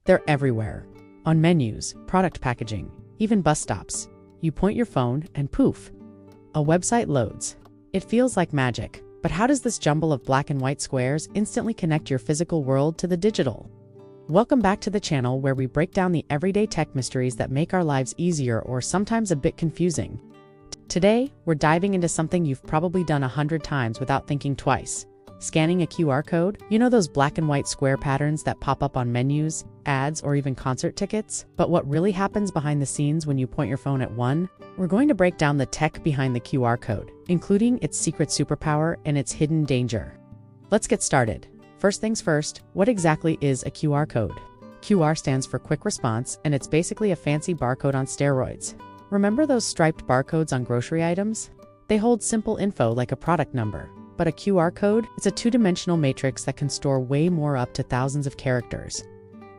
They're everywhere. On menus, product packaging, even bus stops. You point your phone and poof, a website loads. It feels like magic, but how does this jumble of black and white squares instantly connect your physical world to the digital? Welcome back to the channel where we break down the everyday tech mysteries that make our lives easier or sometimes a bit confusing. Today, we're diving into something you've probably done 100 times without thinking twice. Scanning a QR code? You know those black and white square patterns that pop up on menus, ads, or even concert tickets? But what really happens behind the scenes when you point your phone at one? We're going to break down the tech behind the QR code, including its secret superpower and its hidden danger. Let's get started. First things first, what exactly is a QR code? QR stands for quick response, and it's basically a fancy barcode on steroids. Remember those striped barcodes on grocery items? They hold simple info like a product number. But a QR code is a two-dimensional matrix that can store way more, up to thousands of characters.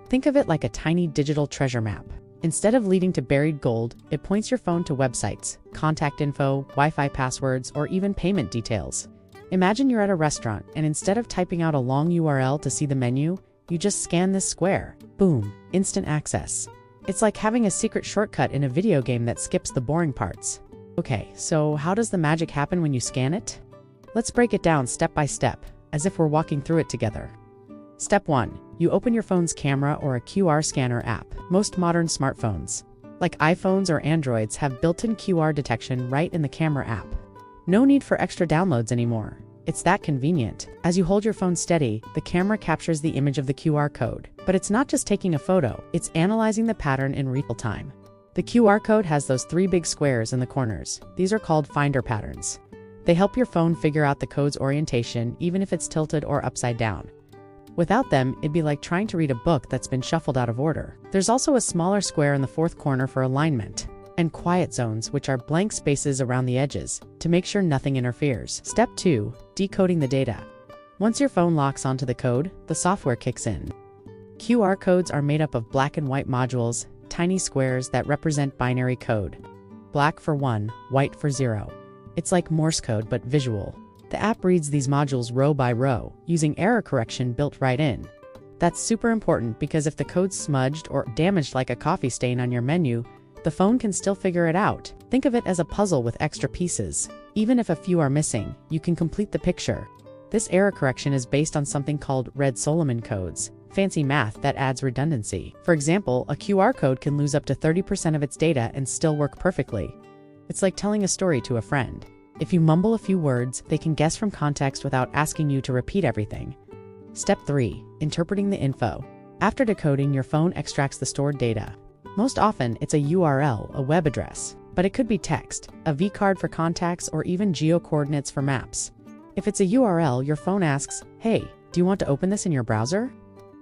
Think of it like a tiny digital treasure map. Instead of leading to buried gold, it points your phone to websites, contact info, Wi-Fi passwords, or even payment details. Imagine you're at a restaurant, and instead of typing out a long URL to see the menu, you just scan this square. Boom, instant access. It's like having a secret shortcut in a video game that skips the boring parts. Okay, so how does the magic happen when you scan it? Let's break it down step by step, as if we're walking through it together. Step 1. You open your phone's camera or a QR scanner app. Most modern smartphones, like iPhones or Androids, have built-in QR detection right in the camera app. No need for extra downloads anymore. It's that convenient. As you hold your phone steady, the camera captures the image of the QR code. But it's not just taking a photo, it's analyzing the pattern in real time. The QR code has those 3 big squares in the corners. These are called finder patterns. They help your phone figure out the code's orientation, even if it's tilted or upside down. Without them, it'd be like trying to read a book that's been shuffled out of order. There's also a smaller square in the 4th corner for alignment, and quiet zones, which are blank spaces around the edges, to make sure nothing interferes. Step 2. Decoding the data. Once your phone locks onto the code, the software kicks in. QR codes are made up of black and white modules, tiny squares that represent binary code. Black for 1, white for 0. It's like Morse code, but visual. The app reads these modules row by row, using error correction built right in. That's super important because if the code's smudged or damaged like a coffee stain on your menu, the phone can still figure it out. Think of it as a puzzle with extra pieces. Even if a few are missing, you can complete the picture. This error correction is based on something called Reed-Solomon codes, fancy math that adds redundancy. For example, a QR code can lose up to 30% of its data and still work perfectly. It's like telling a story to a friend. If you mumble a few words, they can guess from context without asking you to repeat everything. Step 3. Interpreting the info. After decoding, your phone extracts the stored data. Most often, it's a URL, a web address, but it could be text, a vCard for contacts, or even geo-coordinates for maps. If it's a URL, your phone asks, "Hey, do you want to open this in your browser?"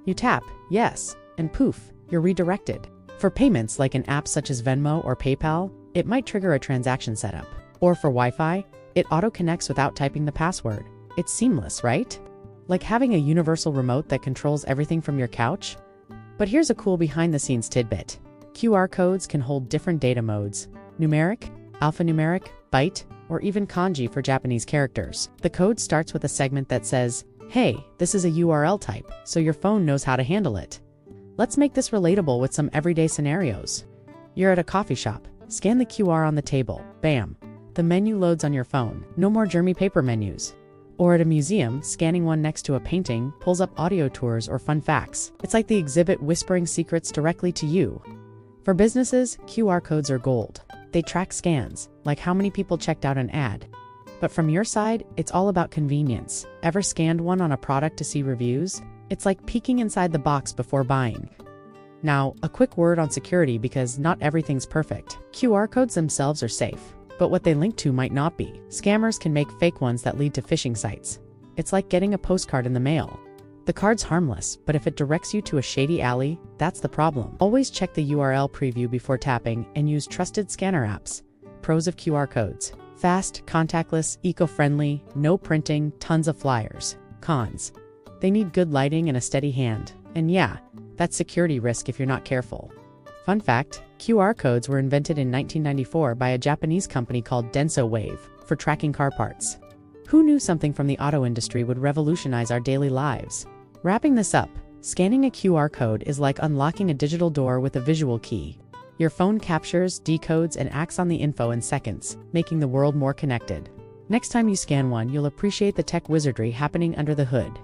You tap, "Yes," and poof, you're redirected. For payments like an app such as Venmo or PayPal, it might trigger a transaction setup. Or for Wi-Fi, it auto-connects without typing the password. It's seamless, right? Like having a universal remote that controls everything from your couch? But here's a cool behind-the-scenes tidbit. QR codes can hold different data modes: numeric, alphanumeric, byte, or even kanji for Japanese characters. The code starts with a segment that says, "Hey, this is a URL type," so your phone knows how to handle it. Let's make this relatable with some everyday scenarios. You're at a coffee shop. Scan the QR on the table. Bam! The menu loads on your phone. No more germy paper menus. Or at a museum, scanning one next to a painting pulls up audio tours or fun facts. It's like the exhibit whispering secrets directly to you. For businesses, QR codes are gold. They track scans, like how many people checked out an ad. But from your side, it's all about convenience. Ever scanned one on a product to see reviews? It's like peeking inside the box before buying. Now, a quick word on security, because not everything's perfect. QR codes themselves are safe, but what they link to might not be. Scammers can make fake ones that lead to phishing sites. It's like getting a postcard in the mail. The card's harmless, but if it directs you to a shady alley, that's the problem. Always check the URL preview before tapping and use trusted scanner apps. Pros of QR codes: fast, contactless, eco-friendly, no printing, tons of flyers. Cons: they need good lighting and a steady hand. And yeah, that's security risk if you're not careful. Fun fact, QR codes were invented in 1994 by a Japanese company called Denso Wave for tracking car parts. Who knew something from the auto industry would revolutionize our daily lives? Wrapping this up, Scanning a QR code is like unlocking a digital door with a visual key. Your phone captures, decodes, and acts on the info in seconds, making the world more connected. Next time you scan one, you'll appreciate the tech wizardry happening under the hood.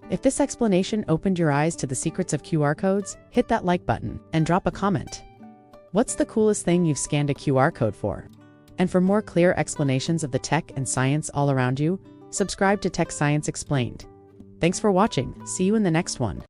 If this explanation opened your eyes to the secrets of QR codes, hit that like button and drop a comment. What's the coolest thing you've scanned a QR code for? And for more clear explanations of the tech and science all around you, subscribe to Tech Science Explained. Thanks for watching. See you in the next one.